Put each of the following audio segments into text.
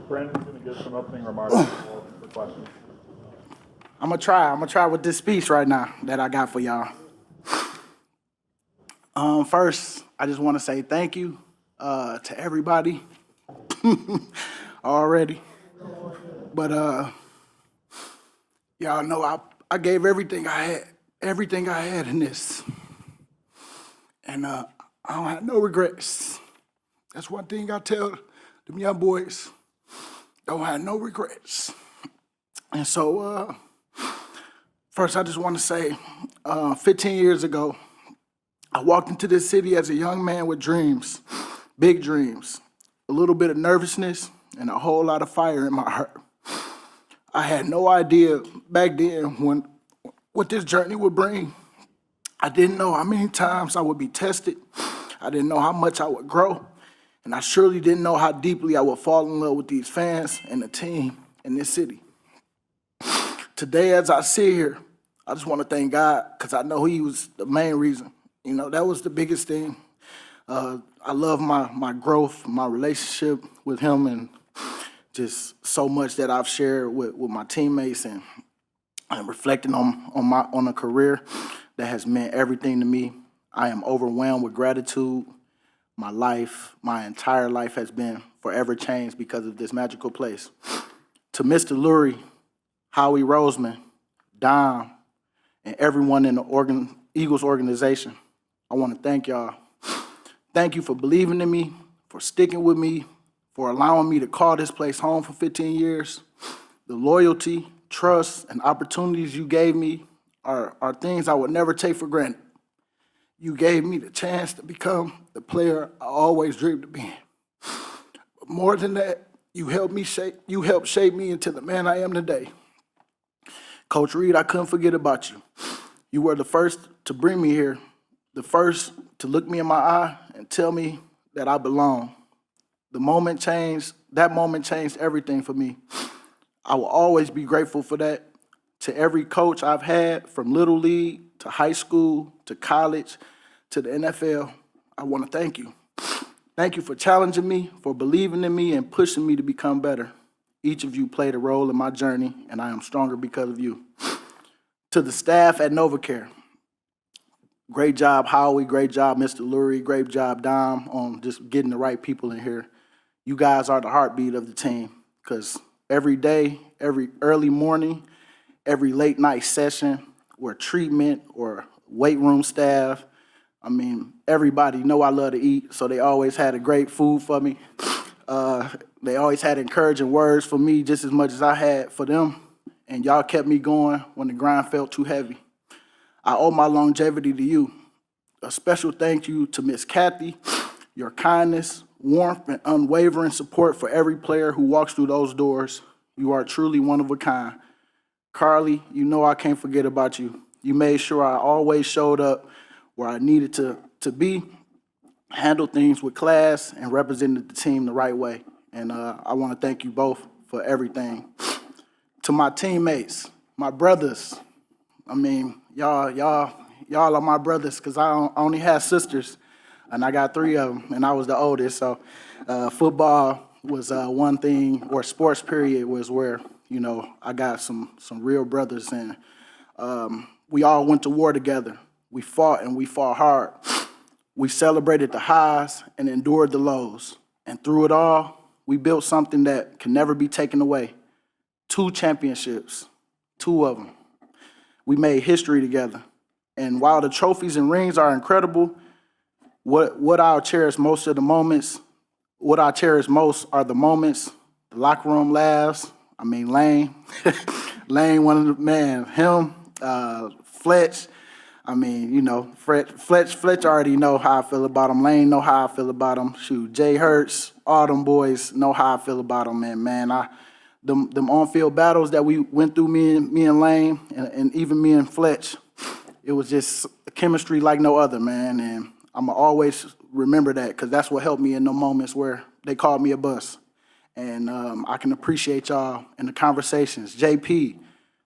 Brandon's going to give some opening remarks for questions. I'm gonna try with this speech right now that I got for y'all. First, I just want to say thank you to everybody already. But y'all know I gave everything I had in this, and I don't have no regrets. That's one thing I tell them young boys. Don't have no regrets. And so, first, I just want to say, 15 years ago, I walked into this city as a young man with dreams, big dreams, a little bit of nervousness, and a whole lot of fire in my heart. I had no idea back then what this journey would bring. I didn't know how many times I would be tested. I didn't know how much I would grow. And I surely didn't know how deeply I would fall in love with these fans and the team in this city. Today, as I sit here, I just want to thank God because I know He was the main reason. You know, that was the biggest thing. I love my growth, my relationship with Him, and just so much that I've shared with my teammates and reflecting on a career that has meant everything to me. I am overwhelmed with gratitude. My life, my entire life has been forever changed because of this magical place. To Mr. Lurie, Howie Roseman, Dom, and everyone in the Eagles organization, I want to thank y'all. Thank you for believing in me, for sticking with me, for allowing me to call this place home for 15 years. The loyalty, trust, and opportunities you gave me are things I would never take for granted. You gave me the chance to become the player I always dreamed of being. But more than that, you helped shape me into the man I am today. Coach Reed, I couldn't forget about you. You were the first to bring me here, the first to look me in my eye and tell me that I belong. That moment changed everything for me. I will always be grateful for that. To every coach I've had, from Little League to high school to college to the NFL, I want to thank you. Thank you for challenging me, for believing in me, and pushing me to become better. Each of you played a role in my journey, and I am stronger because of you. To the staff at NovaCare, great job, Howie. Great job, Mr. Lurie. Great job, Dom, on just getting the right people in here. You guys are the heartbeat of the team, because every day, every early morning, every late night session, or treatment, or weight room staff, I mean, everybody know I love to eat, so they always had a great food for me. They always had encouraging words for me just as much as I had for them, and y'all kept me going when the grind felt too heavy. I owe my longevity to you. A special thank you to Miss Kathy. Your kindness, warmth, and unwavering support for every player who walks through those doors. You are truly one of a kind. Carly, you know I can't forget about you. You made sure I always showed up where I needed to be, handled things with class, and represented the team the right way. And I want to thank you both for everything. To my teammates, my brothers, I mean, y'all are my brothers because I only had sisters, and I got 3 of them, and I was the oldest. So football was one thing, or sports period was where, you know, I got some real brothers, and we all went to war together. We fought, and we fought hard. We celebrated the highs and endured the lows. And through it all, we built something that can never be taken away. 2 championships, 2 of them. We made history together. And while the trophies and rings are incredible, what I'll cherish most are the moments, the locker room laughs. I mean, Lane, Lane, one of the, man, him, Fletch. I mean, you know, Fletch already know how I feel about him. Lane know how I feel about him. Shoot, Jay Hurts, all them boys know how I feel about him. And man, them on-field battles that we went through, me and Lane, and even me and Fletch, it was just chemistry like no other, man. And I'm going to always remember that because that's what helped me in the moments where they called me a bust. And I can appreciate y'all in the conversations. JP,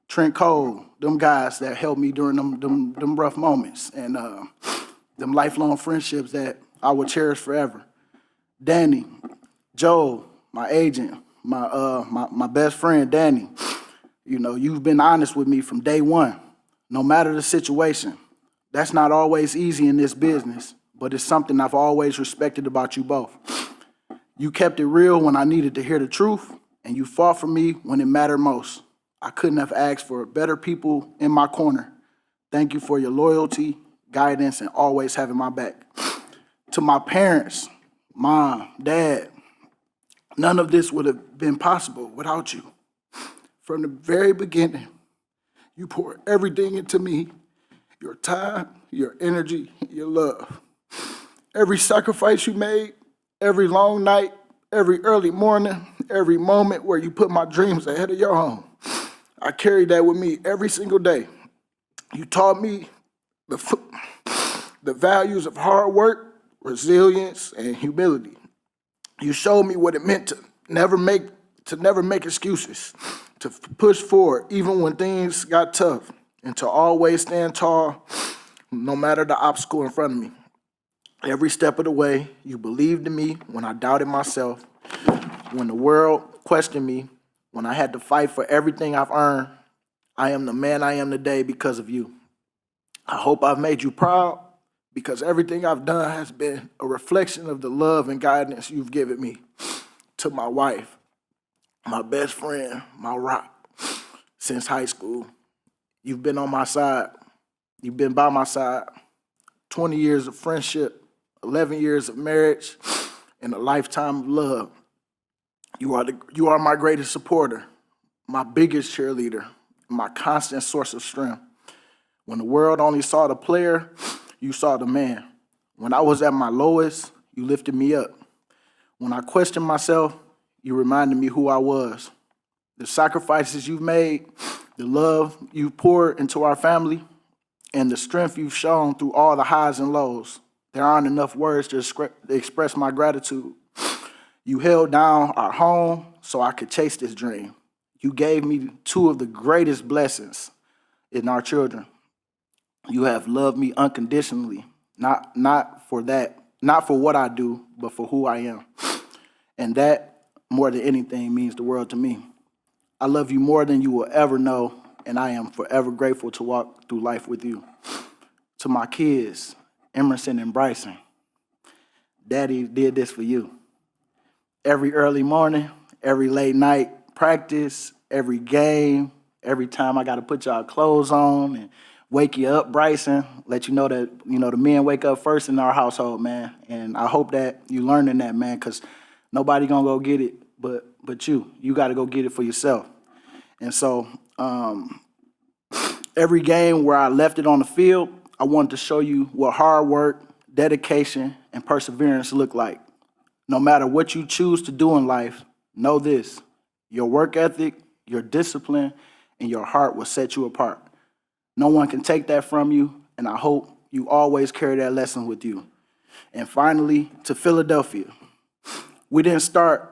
Trent Cole, them guys that helped me during them rough moments, and them lifelong friendships that I will cherish forever. Danny, Joe, my agent, my best friend, Danny. You know, you've been honest with me from day one, no matter the situation. That's not always easy in this business, but it's something I've always respected about you both. You kept it real when I needed to hear the truth, and you fought for me when it mattered most. I couldn't have asked for better people in my corner. Thank you for your loyalty, guidance, and always having my back. To my parents, mom, dad, none of this would have been possible without you. From the very beginning, you poured everything into me, your time, your energy, your love. Every sacrifice you made, every long night, every early morning, every moment where you put my dreams ahead of your own. I carry that with me every single day. You taught me the values of hard work, resilience, and humility. You showed me what it meant to never make excuses, to push forward even when things got tough, and to always stand tall no matter the obstacle in front of me. Every step of the way, you believed in me when I doubted myself, when the world questioned me, when I had to fight for everything I've earned. I am the man I am today because of you. I hope I've made you proud, because everything I've done has been a reflection of the love and guidance you've given me. To my wife, my best friend, my rock, since high school, you've been on my side. You've been by my side. 20 years of friendship, 11 years of marriage, and a lifetime of love. You are my greatest supporter, my biggest cheerleader, my constant source of strength. When the world only saw the player, you saw the man. When I was at my lowest, you lifted me up. When I questioned myself, you reminded me who I was. The sacrifices you've made, the love you've poured into our family, and the strength you've shown through all the highs and lows. There aren't enough words to express my gratitude. You held down our home so I could chase this dream. You gave me two of the greatest blessings in our children. You have loved me unconditionally, not for what I do, but for who I am. And that, more than anything, means the world to me. I love you more than you will ever know, and I am forever grateful to walk through life with you. To my kids, Emerson and Bryson, Daddy did this for you. Every early morning, every late night practice, every game, every time I got to put y'all clothes on and wake you up, Bryson, let you know that, the men wake up first in our household, man. And I hope that you learning that, man, because nobody gonna go get it but you. You got to go get it for yourself. And so every game where I left it on the field, I wanted to show you what hard work, dedication, and perseverance look like. No matter what you choose to do in life, know this: your work ethic, your discipline, and your heart will set you apart. No one can take that from you, and I hope you always carry that lesson with you. And finally, to Philadelphia, we didn't start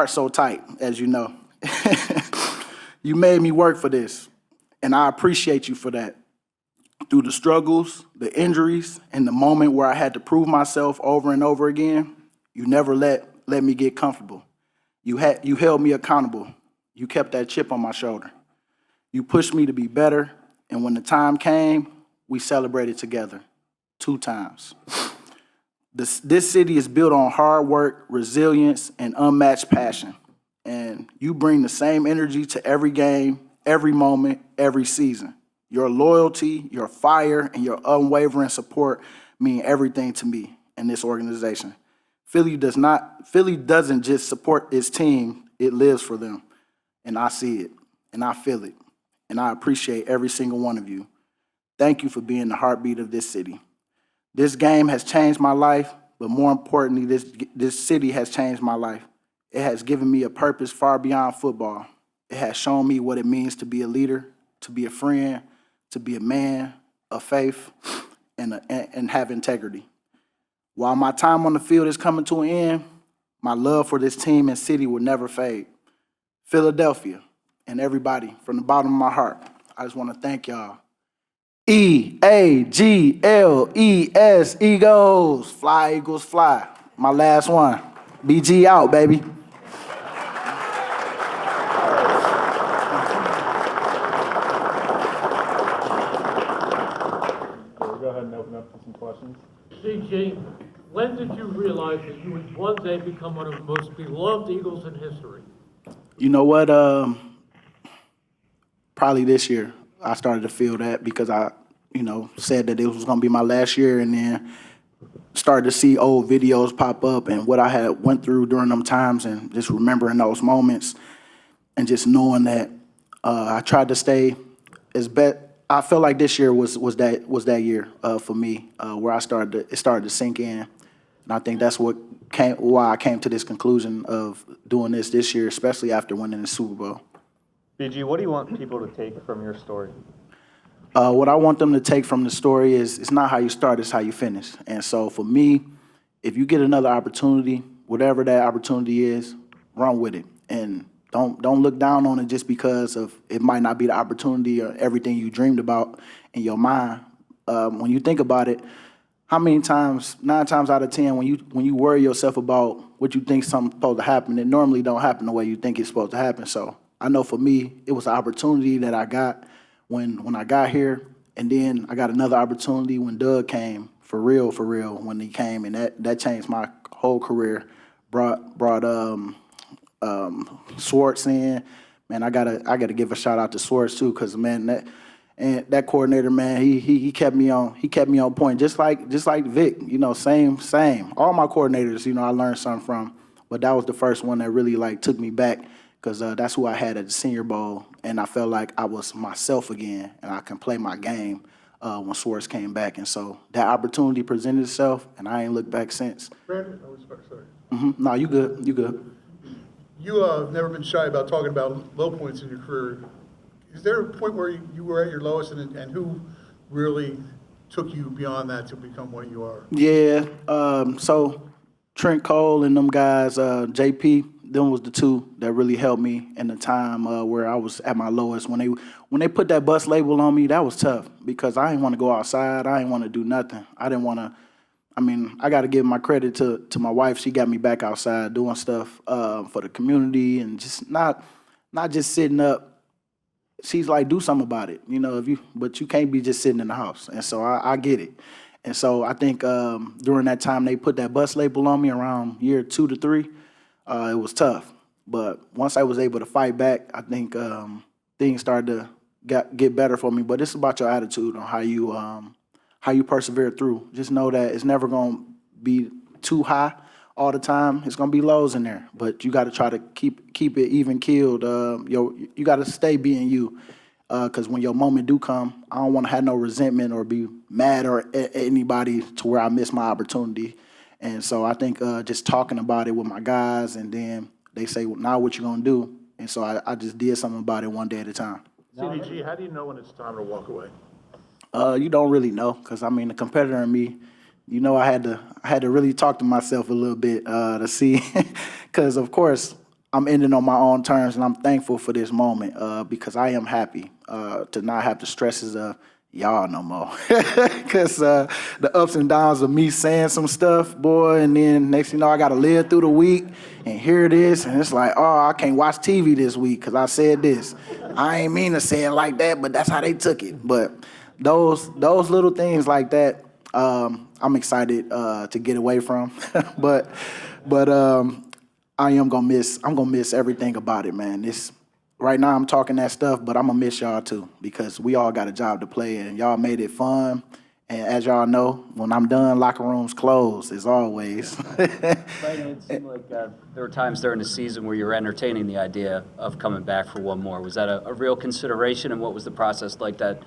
so tight, as you know. You made me work for this, and I appreciate you for that. Through the struggles, the injuries, and the moment where I had to prove myself over and over again, you never let me get comfortable. You held me accountable. You kept that chip on my shoulder. You pushed me to be better, and when the time came, we celebrated together 2 times. This city is built on hard work, resilience, and unmatched passion. And you bring the same energy to every game, every moment, every season. Your loyalty, your fire, and your unwavering support mean everything to me and this organization. Philly doesn't just support its team, it lives for them. And I see it, and I feel it, and I appreciate every single one of you. Thank you for being the heartbeat of this city. This game has changed my life, but more importantly, this city has changed my life. It has given me a purpose far beyond football. It has shown me what it means to be a leader, to be a friend, to be a man of faith, and have integrity. While my time on the field is coming to an end, my love for this team and city will never fade. Philadelphia and everybody, from the bottom of my heart, I just want to thank y'all. EAGLES, Eagles. Fly, Eagles, fly. My last one. BG out, baby. We'll go ahead and open up to some questions. CG, when did you realize that you would one day become one of the most beloved Eagles in history? You know what? Probably this year I started to feel that because I, said that it was going to be my last year, and then started to see old videos pop up and what I had went through during them times, and just remembering those moments, and just knowing that I tried to stay as best. I felt like this year was that year for me, where it started to sink in, and I think that's why I came to this conclusion of doing this year, especially after winning the Super Bowl. BG, what do you want people to take from your story? What I want them to take from the story is it's not how you start, it's how you finish. And so for me, if you get another opportunity, whatever that opportunity is, run with it. And don't look down on it just because of it might not be the opportunity or everything you dreamed about in your mind. When you think about it, how many times, 9 times out of 10, when you worry yourself about what you think something's supposed to happen, it normally don't happen the way you think it's supposed to happen. So I know for me, it was an opportunity that I got when I got here, and then I got another opportunity when Doug came, for real, when he came, and that changed my whole career. Brought Swartz in, man. I gotta give a shout out to Swartz too, cause man, that coordinator, man, he kept me on point, just like Vic, same. All my coordinators, I learned something from, but that was the first one that really took me back. Because that's who I had at the Senior Bowl, and I felt like I was myself again, and I can play my game when Swartz came back. And so that opportunity presented itself, and I ain't looked back since. Brandon, sorry. No, you good. You have never been shy about talking about low points in your career. Is there a point where you were at your lowest, and who really took you beyond that to become what you are? Yeah, so Trent Cole and them guys, JP, them was the two that really helped me in the time where I was at my lowest. When they put that bus label on me, that was tough because I didn't want to go outside. I didn't want to do nothing. I didn't want to. I got to give my credit to my wife. She got me back outside doing stuff for the community and just not just sitting up. She's like, do something about it, but you can't be just sitting in the house. And so I get it. And so I think during that time they put that bus label on me around year 2 to 3. It was tough, but once I was able to fight back, I think things started to get better for me. But it's about your attitude on how you persevere through. Just know that it's never gonna be too high all the time. It's gonna be lows in there, but you got to try to keep it even keeled. You got to stay being you, because when your moment do come, I don't want to have no resentment or be mad or at anybody to where I miss my opportunity. And so I think just talking about it with my guys, and then they say, well, now what you gonna do? And so I just did something about it one day at a time. CDG, how do you know when it's time to walk away? You don't really know, because the competitor in me, I had to really talk to myself a little bit to see, because of course I'm ending on my own terms, and I'm thankful for this moment because I am happy to not have the stresses of y'all no more, because the ups and downs of me saying some stuff, boy, and then next thing you know, I got to live through the week and hear this, and it's like, oh, I can't watch TV this week because I said this. I ain't mean to say it like that, but that's how they took it. But those little things like that, I'm excited to get away from, but I'm gonna miss everything about it, man. Right now I'm talking that stuff, but I'm gonna miss y'all too, because we all got a job to play, and y'all made it fun. And as y'all know, when I'm done, locker rooms closed, as always. Brandon, it seemed like there were times during the season where you were entertaining the idea of coming back for one more. Was that a real consideration, and what was the process like that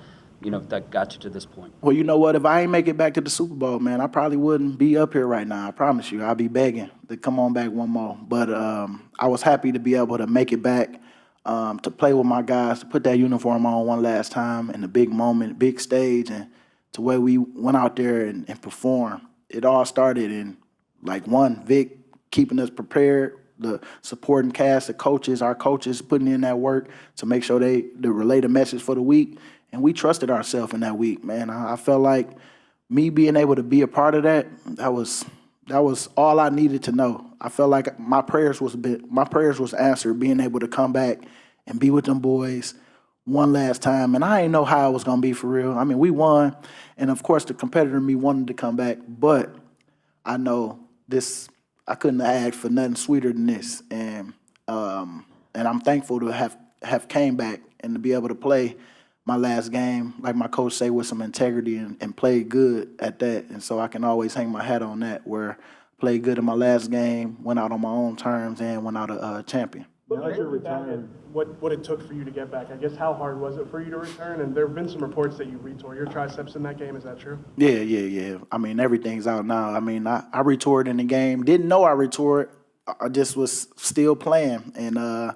got you to this point? Well, you know what? If I ain't make it back to the Super Bowl, man, I probably wouldn't be up here right now. I promise you. I'll be begging to come on back one more. But I was happy to be able to make it back, to play with my guys, to put that uniform on one last time in the big moment, big stage, and to where we went out there and performed. It all started in, Vic keeping us prepared, the supporting cast, the coaches, our coaches putting in that work to make sure they relay the message for the week. And we trusted ourselves in that week, man. I felt like me being able to be a part of that That was all I needed to know. I felt like my prayers was answered, being able to come back and be with them boys one last time. And I didn't know how it was gonna be for real. I mean, we won, and of course the competitor in me wanted to come back, but I know this. I couldn't have asked for nothing sweeter than this, and I'm thankful to have came back and to be able to play my last game, like my coach say, with some integrity and play good at that. And so I can always hang my hat on that, where played good in my last game, went out on my own terms, and went out a champion. Now that you're retiring, what it took for you to get back? I guess how hard was it for you to return? And there have been some reports that you retore your triceps in that game. Is that true? Yeah. I mean, everything's out now. I mean, I retoured in the game. Didn't know I retoured. I just was still playing. And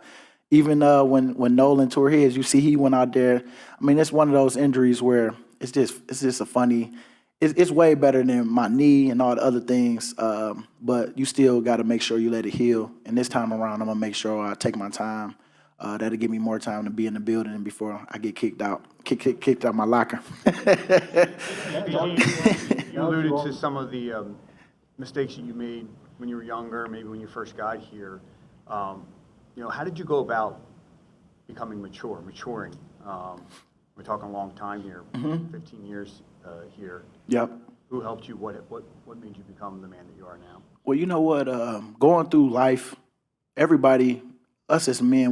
even when Nolan tore his, you see he went out there. I mean, it's one of those injuries where it's just a funny. It's way better than my knee and all the other things, but you still got to make sure you let it heal. And this time around, I'm gonna make sure I take my time. That'll give me more time to be in the building before I get kicked out my locker. You alluded to some of the mistakes that you made when you were younger, maybe when you first got here. How did you go about maturing? We're talking a long time here, 15 years here. Yep. Who helped you? What made you become the man that you are now? Well, you know what? Going through life, everybody, us as men,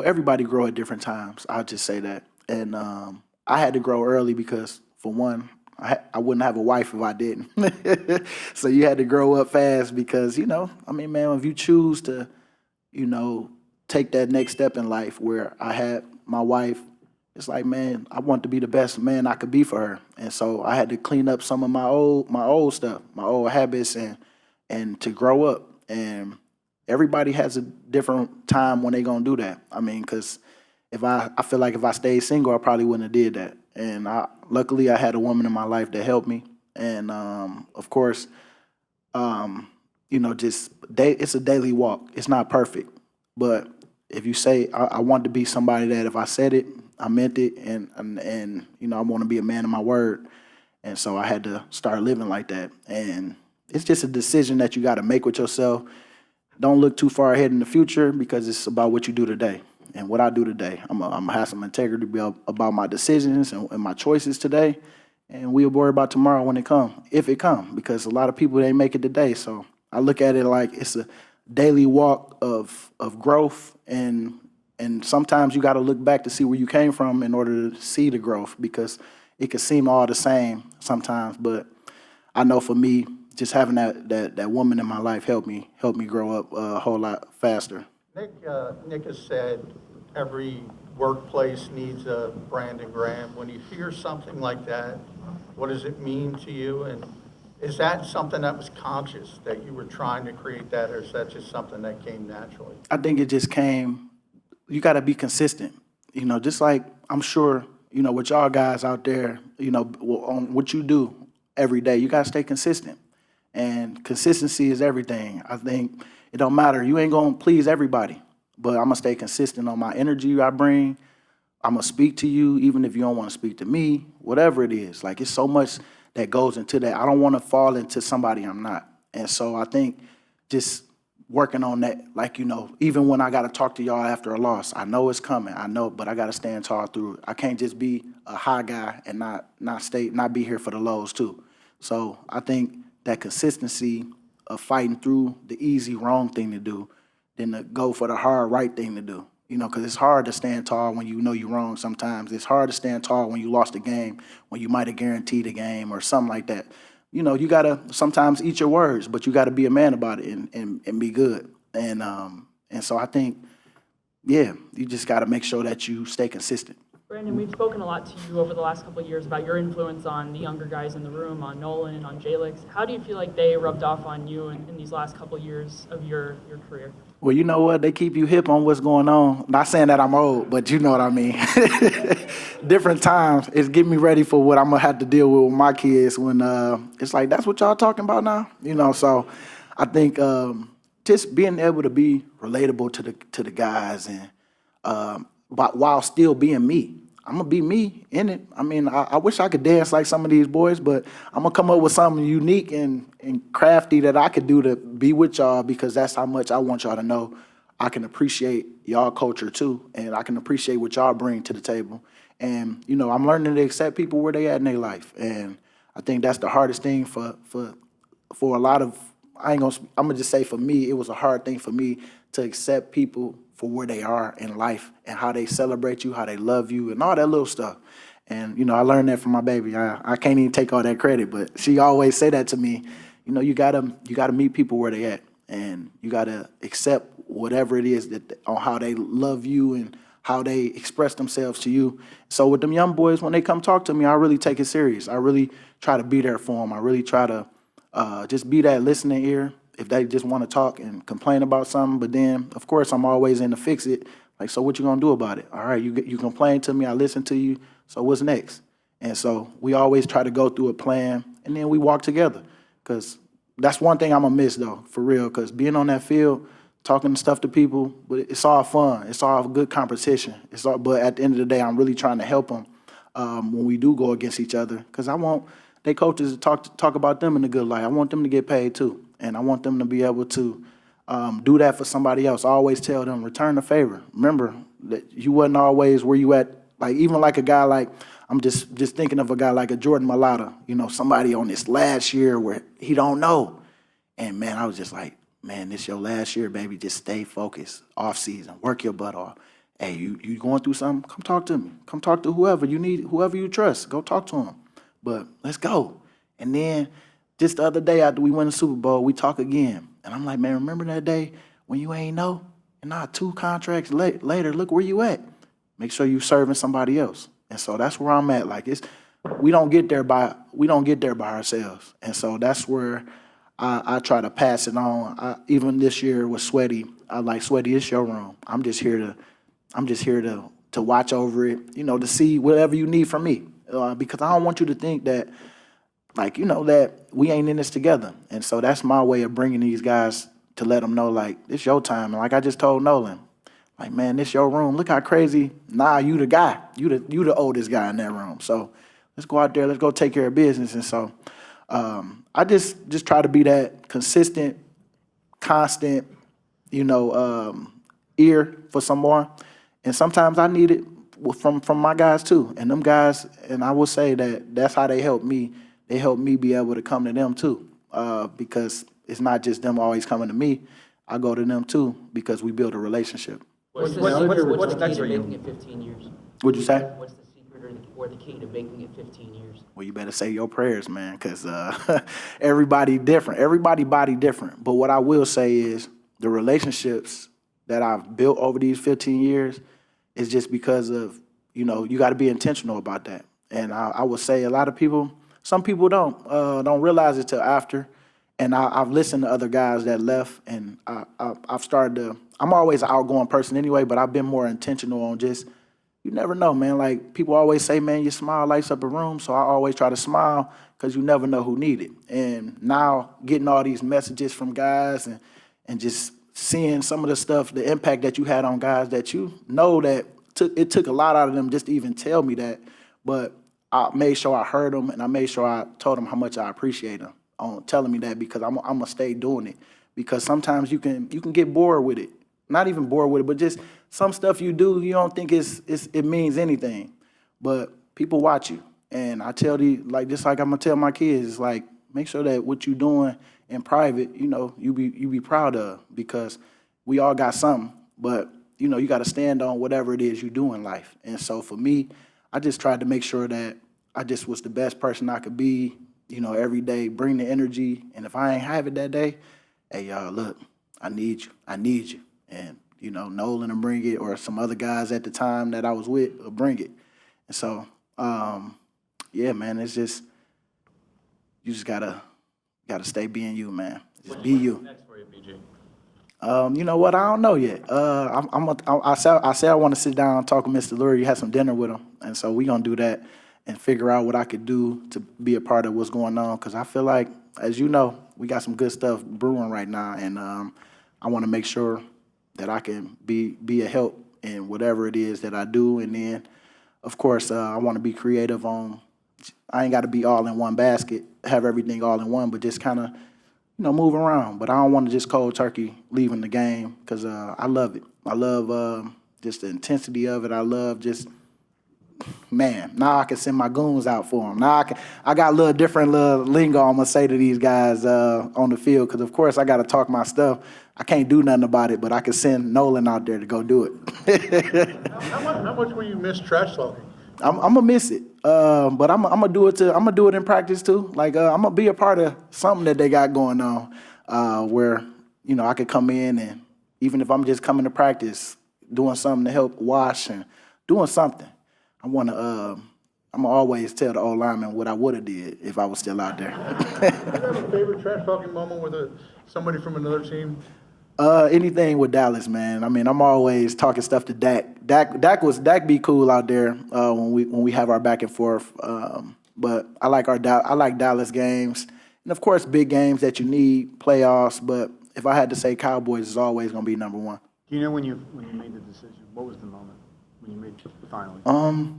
everybody grow at different times. I'll just say that. And I had to grow early because, for one, I wouldn't have a wife if I didn't. So you had to grow up fast because, I mean, man, if you choose to, take that next step in life where I had my wife, it's like, man, I want to be the best man I could be for her. And so I had to clean up some of my old stuff, my old habits, and to grow up. And everybody has a different time when they gonna do that. I mean, because I feel like if I stayed single, I probably wouldn't have did that. And luckily I had a woman in my life that helped me. And of course, it's a daily walk. It's not perfect, but if you say I want to be somebody that if I said it, I meant it, and I want to be a man of my word. And so I had to start living like that. And it's just a decision that you got to make with yourself. Don't look too far ahead in the future because it's about what you do today. And what I do today, I'm gonna have some integrity about my decisions and my choices today. And we'll worry about tomorrow when it come, if it come, because a lot of people didn't make it today. So I look at it like it's a daily walk of growth, and sometimes you got to look back to see where you came from in order to see the growth, because it can seem all the same sometimes. But I know for me, just having that woman in my life helped me grow up a whole lot faster. Nick has said every workplace needs a Brandon Graham. When you hear something like that, what does it mean to you? And is that something that was conscious, that you were trying to create that, or is that just something that came naturally? I think it just came. You got to be consistent. Just like I'm sure, with y'all guys out there, on what you do every day, you got to stay consistent. And consistency is everything. I think it don't matter. You ain't going to please everybody, but I'm going to stay consistent on my energy I bring. I'm going to speak to you even if you don't want to speak to me, whatever it is. Like, it's so much that goes into that. I don't want to fall into somebody I'm not. And so I think just working on that, like, even when I got to talk to y'all after a loss, I know it's coming. I know, but I got to stand tall through it. I can't just be a high guy and not be here for the lows too. So I think that consistency of fighting through the easy wrong thing to do than to go for the hard right thing to do. Because it's hard to stand tall when you know you're wrong sometimes. It's hard to stand tall when you lost a game, when you might have guaranteed a game or something like that. You got to sometimes eat your words, but you got to be a man about it and be good. And so I think, you just got to make sure that you stay consistent. Brandon, we've spoken a lot to you over the last couple of years about your influence on the younger guys in the room, on Nolan, on Jalix. How do you feel like they rubbed off on you in these last couple of years of your career? Well, you know what? They keep you hip on what's going on. Not saying that I'm old, but you know what I mean. Different times, it's getting me ready for what I'm going to have to deal with my kids when it's like, that's what y'all talking about now? So I think just being able to be relatable to the guys and but while still being me. I'm gonna be me in it. I mean, I wish I could dance like some of these boys, but I'm gonna come up with something unique and crafty that I could do to be with y'all, because that's how much I want y'all to know I can appreciate y'all culture too, and I can appreciate what y'all bring to the table. And you know, I'm learning to accept people where they at in their life, and I think that's the hardest thing for a lot of. I'm gonna just say, for me, it was a hard thing for me to accept people for where they are in life and how they celebrate you, how they love you, and all that little stuff. And you know, I learned that from my baby. I can't even take all that credit, but she always say that to me. You know, you gotta meet people where they at, and you gotta accept whatever it is that on how they love you and how they express themselves to you. So with them young boys, when they come talk to me, I really take it serious. I really try to be there for them. I really try to just be that listening ear if they just want to talk and complain about something. But then, of course, I'm always in to fix it. Like, so what you gonna do about it? All right, you complain to me, I listen to you. So what's next? And so we always try to go through a plan, and then we walk together. Because that's one thing I'm gonna miss, though, for real. Because being on that field, talking stuff to people, but it's all fun. It's all good competition. But at the end of the day, I'm really trying to help them when we do go against each other. Because I want they coaches to talk about them in a good light. I want them to get paid too, and I want them to be able to do that for somebody else. I always tell them, return the favor. Remember that you wasn't always where you at. Like, even like a guy like, I'm just thinking of a guy like a Jordan Mailata, you know, somebody on this last year where he don't know. And man, I was just like, man, this your last year, baby. Just stay focused. Off season, work your butt off. Hey, you going through something? Come talk to me. Come talk to whoever you need, whoever you trust. Go talk to them. But let's go. And then just the other day after we win the Super Bowl, we talk again. And I'm like, man, remember that day when you ain't know? And now 2 contracts later, look where you at. Make sure you serving somebody else. And so that's where I'm at. Like, we don't get there by ourselves. And so that's where I try to pass it on. Even this year with Sweaty, I like, Sweaty, it's your room. I'm just here to watch over it, you know, to see whatever you need from me. Because I don't want you to think that, like, you know, that we ain't in this together. And so that's my way of bringing these guys to let them know, like, it's your time. And like I just told Nolan, like, man, this your room. Look how crazy. Nah, you the guy. You the oldest guy in that room. So let's go out there. Let's go take care of business. And so I just try to be that consistent, constant, you know, ear for someone. And sometimes I need it from my guys too. And them guys, and I will say that that's how they help me. They help me be able to come to them too, because it's not just them always coming to me. I go to them too because we build a relationship. What's the what's- secret what's or the key next to for you? making it 15 years? What'd you say? What's the secret or the key to making it 15 years? Well, you better say your prayers, man, because everybody different. Everybody body different. But what I will say is the relationships that I've built over these 15 years is just because of, you know, you got to be intentional about that. And I would say a lot of people, some people don't realize it till after. And I've listened to other guys that left, and I've started to, I'm always an outgoing person anyway, but I've been more intentional on just, you never know, man. Like, people always say, man, your smile lights up a room. So I always try to smile because you never know who need it. And now getting all these messages from guys and just seeing some of the stuff, the impact that you had on guys that you know that it took a lot out of them just to even tell me that. But I made sure I heard them, and I made sure I told them how much I appreciate them on telling me that, because I'm gonna stay doing it. Because sometimes you can get bored with it. Not even bored with it, but just some stuff you do, you don't think it means anything. But people watch you. And I tell just like I'm gonna tell my kids, it's like, make sure that what you're doing in private, you know, you be proud of, because we all got something. But, you know, you gotta stand on whatever it is you do in life. And so for me, I just tried to make sure that I just was the best person I could be, you know, every day, bring the energy. And if I ain't have it that day, hey, y'all, look, I need you. And, you know, Nolan will bring it, or some other guys at the time that I was with will bring it. And so, yeah, man, it's just, you just gotta stay being you, man. Just be you. Next for you, BG. You know what? I don't know yet. I said I want to sit down and talk with Mr. Lurie, have some dinner with him. And so we gonna do that and figure out what I could do to be a part of what's going on. Because I feel like, as you know, we got some good stuff brewing right now. And I want to make sure that I can be a help in whatever it is that I do. And then of course, I want to be creative on. I ain't got to be all in one basket, have everything all in one, but just kind of, move around. But I don't want to just cold turkey leaving the game because I love it. I love just the intensity of it. I love just, man, now I can send my goons out for them. Now I got a little different little lingo I'm going to say to these guys on the field because, of course, I got to talk my stuff. I can't do nothing about it, but I can send Nolan out there to go do it. How much will you miss trash talking? I'm gonna miss it, but I'm gonna do it. I'm gonna do it in practice too. Like I'm gonna be a part of something that they got going on, where I could come in and even if I'm just coming to practice, doing something to help wash and doing something. I'm gonna always tell the old lineman what I would have did if I was still out there. Do you have a favorite trash talking moment with somebody from another team? Anything with Dallas, man. I mean, I'm always talking stuff to Dak. Dak be cool out there when we have our back and forth. But I like Dallas games, and of course, big games that you need playoffs. But if I had to say, Cowboys is always gonna be number one. Do you know when you made the decision? What was the moment when you made it finally?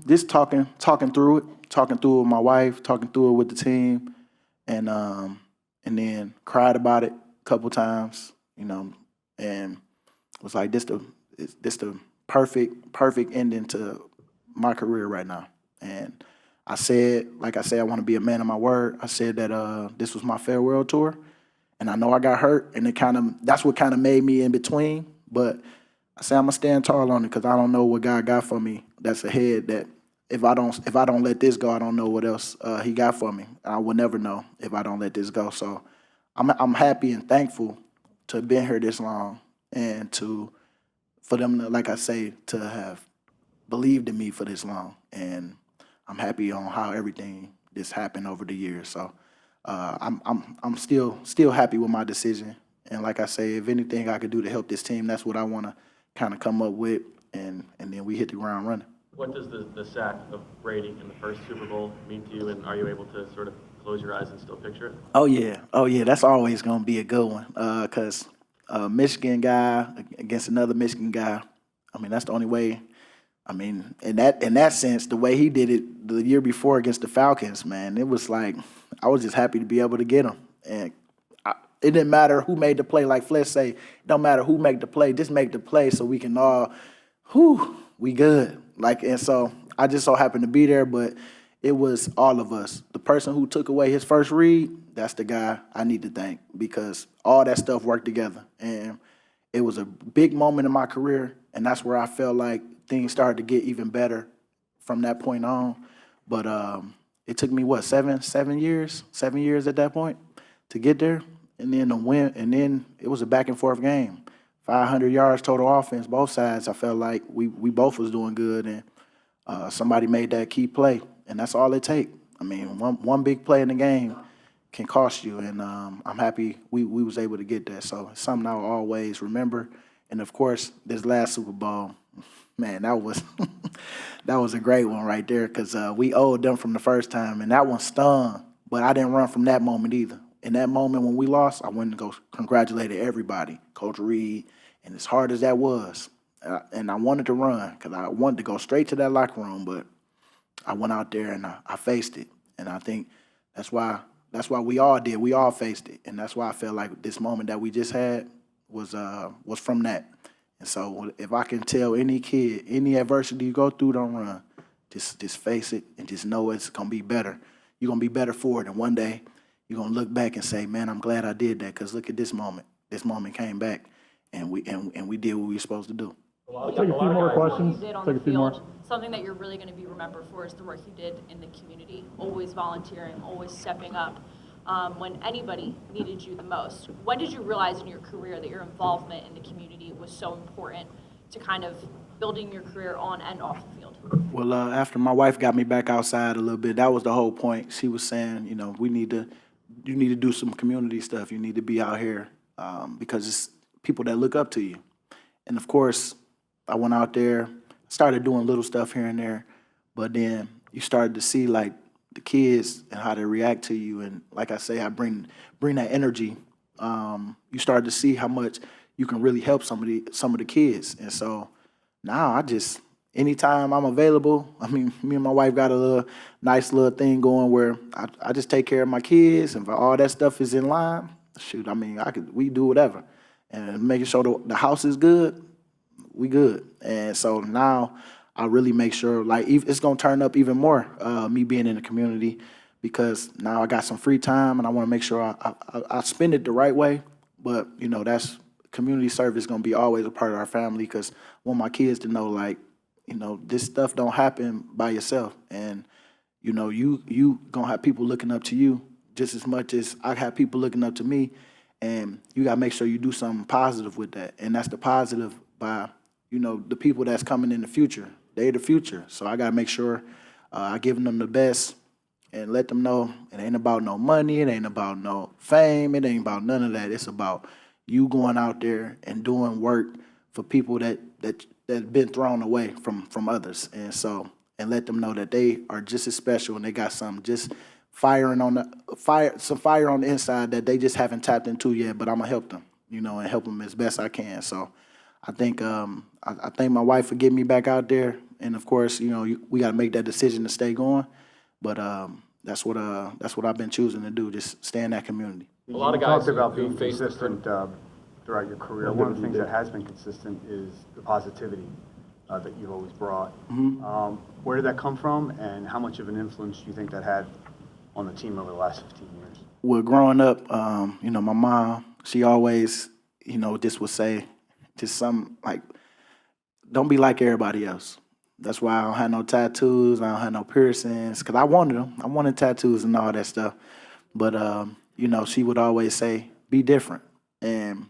Just talking through it with my wife, talking through it with the team, and then cried about it a couple times, and was like, this the perfect ending to my career right now. And I said, I want to be a man of my word. I said that this was my farewell tour, and I know I got hurt, and that's what kind of made me in between. But I said I'm gonna stand tall on it because I don't know what God got for me that's ahead. That if I don't let this go, I don't know what else He got for me. I will never know if I don't let this go. So I'm happy and thankful to have been here this long and for them to, like I say, to have believed in me for this long. And I'm happy on how everything just happened over the years. So I'm still happy with my decision. And like I say, if anything I could do to help this team, that's what I want to kind of come up with, and then we hit the ground running. What does the sack of Brady in the first Super Bowl mean to you, and are you able to sort of close your eyes and still picture it? Oh yeah, that's always gonna be a good one. Cause a Michigan guy against another Michigan guy. I mean, that's the only way. I mean, in that sense, the way he did it the year before against the Falcons, man, it was like I was just happy to be able to get him. And it didn't matter who made the play. Like Fletch say, it don't matter who make the play. Just make the play so we can all, we good. And so I just so happened to be there, but it was all of us. The person who took away his first read, that's the guy I need to thank because all that stuff worked together. And it was a big moment in my career, and that's where I felt like things started to get even better from that point on. But it took me, 7 years? 7 years at that point to get there, and then to win. And then it was a back-and-forth game. 500 yards total offense, both sides. I felt like we both was doing good, and somebody made that key play. And that's all it takes. I mean, one big play in the game can cost you, and I'm happy we was able to get that. So it's something I'll always remember. And, of course, this last Super Bowl, man, that was that was a great one right there because we owed them from the first time, and that one stung. But I didn't run from that moment either. In that moment when we lost, I went and go congratulated everybody, Coach Reed, and as hard as that was, and I wanted to run because I wanted to go straight to that locker room, but I went out there and I faced it, and I think that's why we all did. We all faced it, and that's why I felt like this moment that we just had was from that. And so if I can tell any kid, any adversity you go through, don't run. Just face it and just know it's gonna be better. You're gonna be better for it, and one day you're gonna look back and say, "Man, I'm glad I did that." Because look at this moment. This moment came back, and we did what we were supposed to do. Take a few more questions. You did on Take the a few more. field. Something that you're really going to be remembered for is the work you did in the community, always volunteering, always stepping up when anybody needed you the most. When did you realize in your career that your involvement in the community was so important to kind of building your career on and off the field? Well, after my wife got me back outside a little bit, that was the whole point. She was saying, you need to do some community stuff. You need to be out here because it's people that look up to you. And of course, I went out there, started doing little stuff here and there, but then you started to see like the kids and how they react to you. And like I say, I bring that energy. You start to see how much you can really help some of the kids. And so now anytime I'm available, I mean, me and my wife got a nice little thing going where I just take care of my kids, and if all that stuff is in line, shoot, I mean, we do whatever. And making sure the house is good, we good. And so now I really make sure, like, it's gonna turn up even more, me being in the community, because now I got some free time and I wanna make sure I spend it the right way. But, you know, that's community service gonna be always a part of our family, because I want my kids to know, like, you know, this stuff don't happen by yourself. And, you know, you gonna have people looking up to you just as much as I have people looking up to me. And you gotta make sure you do something positive with that. And that's the positive by, you know, the people that's coming in the future. They're the future. So I gotta make sure I give them the best and let them know it ain't about no money, it ain't about no fame, it ain't about none of that. It's about you going out there and doing work for people that been thrown away from others. And so, and let them know that they are just as special and they got some fire on the inside that they just haven't tapped into yet, but I'm gonna help them, you know, and help them as best I can. So I think I thank my wife for getting me back out there, and of course, you know, we got to make that decision to stay going. But that's what I've been choosing to do, just stay in that community. A lot of You guys talked about who being face the consistent throughout your career. One of the things that has been consistent is the positivity that you've always brought. Where did that come from, and how much of an influence do you think that had on the team over the last 15 years? Well, growing up, you know, my mom, she always, you know, just would say, just something like, don't be like everybody else. That's why I don't have no tattoos, I don't have no piercings, because I wanted them. I wanted tattoos and all that stuff. But, you know, she would always say, be different. And,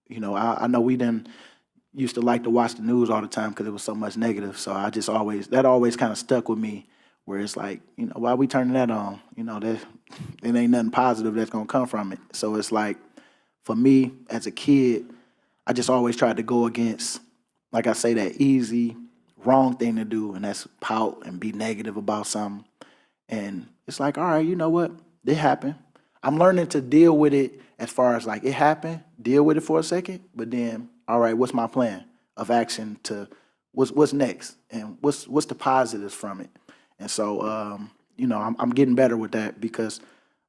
you know, I know we didn't used to like to watch the news all the time because it was so much negative. So I just that always kind of stuck with me, where it's like, you know, why are we turning that on? You know, it ain't nothing positive that's going to come from it. So it's like, for me as a kid, I just always tried to go against, like I say, that easy, wrong thing to do, and that's pout and be negative about something. And it's like, all right, you know what? It happened. I'm learning to deal with it as far as like, it happened, deal with it for a second, but then, all right, what's my plan of action to, what's next? And what's the positives from it? And so, you know, I'm getting better with that, because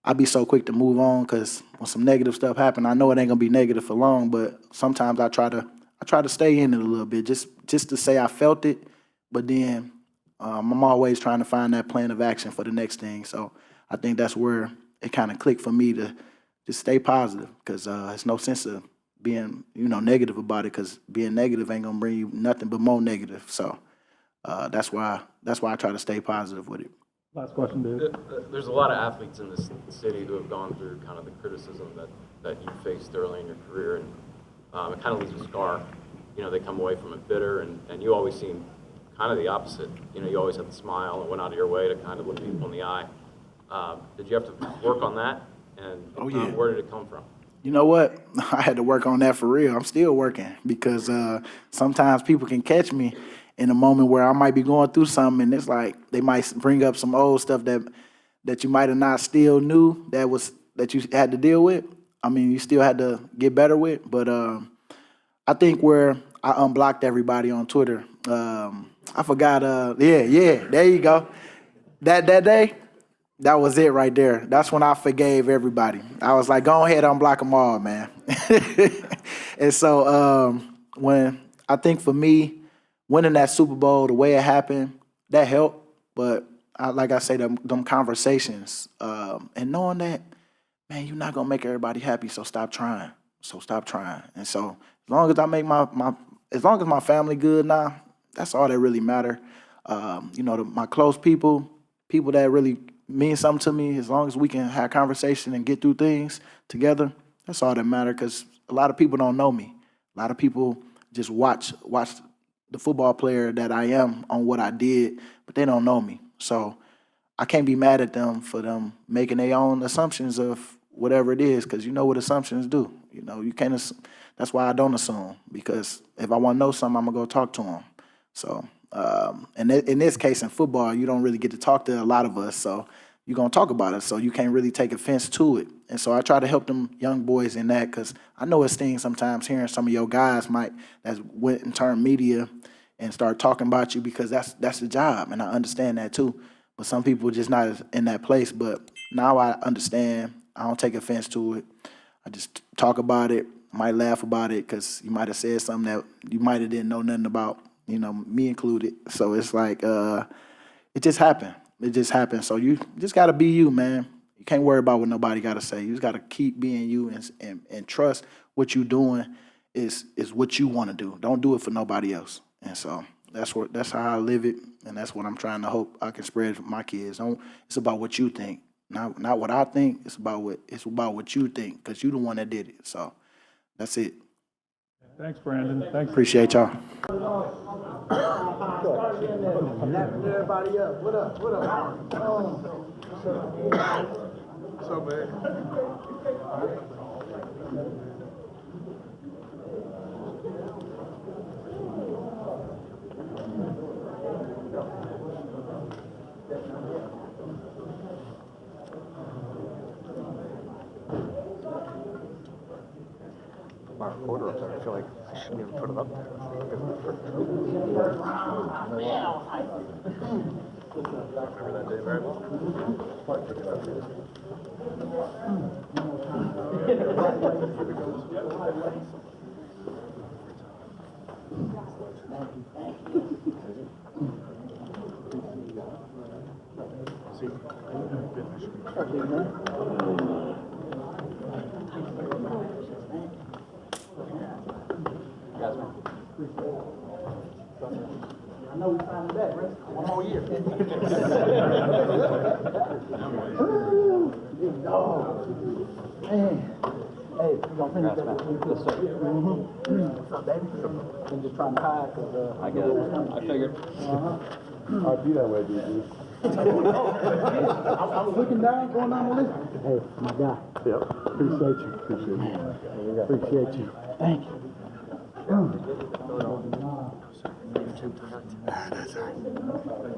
I be so quick to move on, because when some negative stuff happen, I know it ain't gonna be negative for long, but sometimes I try to stay in it a little bit, just to say I felt it, but then I'm always trying to find that plan of action for the next thing. So I think that's where it kind of clicked for me to just stay positive, because it's no sense of being, you know, negative about it, because being negative ain't gonna bring you nothing but more negative. So that's why I try to stay positive with it. Last question, Dave. There's a lot of athletes in this city who have gone through kind of the criticism that you faced early in your career, and it kind of leaves a scar. You know, they come away from it bitter, and you always seem kind of the opposite. You know, you always had the smile and went out of your way to kind of look people in the eye. Did you have to work on that? And where did it come from? You know what? I had to work on that for real. I'm still working, because sometimes people can catch me in a moment where I might be going through something, and it's like they might bring up some old stuff that you might have not still knew that you had to deal with. I mean, you still had to get better with. But I think where I unblocked everybody on Twitter, I forgot. Yeah, there you go. That day, that was it right there. That's when I forgave everybody. I was like, go ahead, unblock them all, man. And so when I think for me, winning that Super Bowl the way it happened, that helped. But like I say, them conversations and knowing that, man, you're not gonna make everybody happy, so stop trying. And so as long as I make as long as my family good now, that's all that really matter. You know, my close people that really mean something to me, as long as we can have conversation and get through things together, that's all that matter. Because a lot of people don't know me. A lot of people just watch the football player that I am on what I did, but they don't know me. So I can't be mad at them for them making their own assumptions of whatever it is, because you know what assumptions do. You know, you can't. That's why I don't assume, because if I want to know something, I'm gonna go talk to them. So, and in this case, in football, you don't really get to talk to a lot of us, so you're gonna talk about it. So you can't really take offense to it. And so I try to help them young boys in that, because I know it stings sometimes hearing some of your guys that went and turned media and start talking about you because that's the job, and I understand that too. But some people just not in that place. But now I understand. I don't take offense to it. I just talk about it. Might laugh about it because you might have said something that you might have didn't know nothing about, me included. So it's like it just happened. It just happened. So you just got to be you, man. You can't worry about what nobody got to say. You just got to keep being you and trust what you're doing is what you want to do. Don't do it for nobody else. And so that's how I live it, and that's what I'm trying to hope I can spread for my kids. It's about what you think, not what I think. It's about what you think, because you the one that did it. So that's it. Thanks, Brandon. Thanks. Appreciate y'all. Everybody up. What up? What up? What's up, man? My recorder up there, I feel like I shouldn't even put it up there. Remember that day very well? I know we signed back, right? One more year. Big dog. Man. Hey, you gonna finish that? Yes, sir. What's up, baby? I'm just trying to hide because I get it. I figured. I'd be that way, dude. I was looking down, going down the list. Hey, my guy. Yep. Appreciate you. Appreciate you. Thank you. That's all right.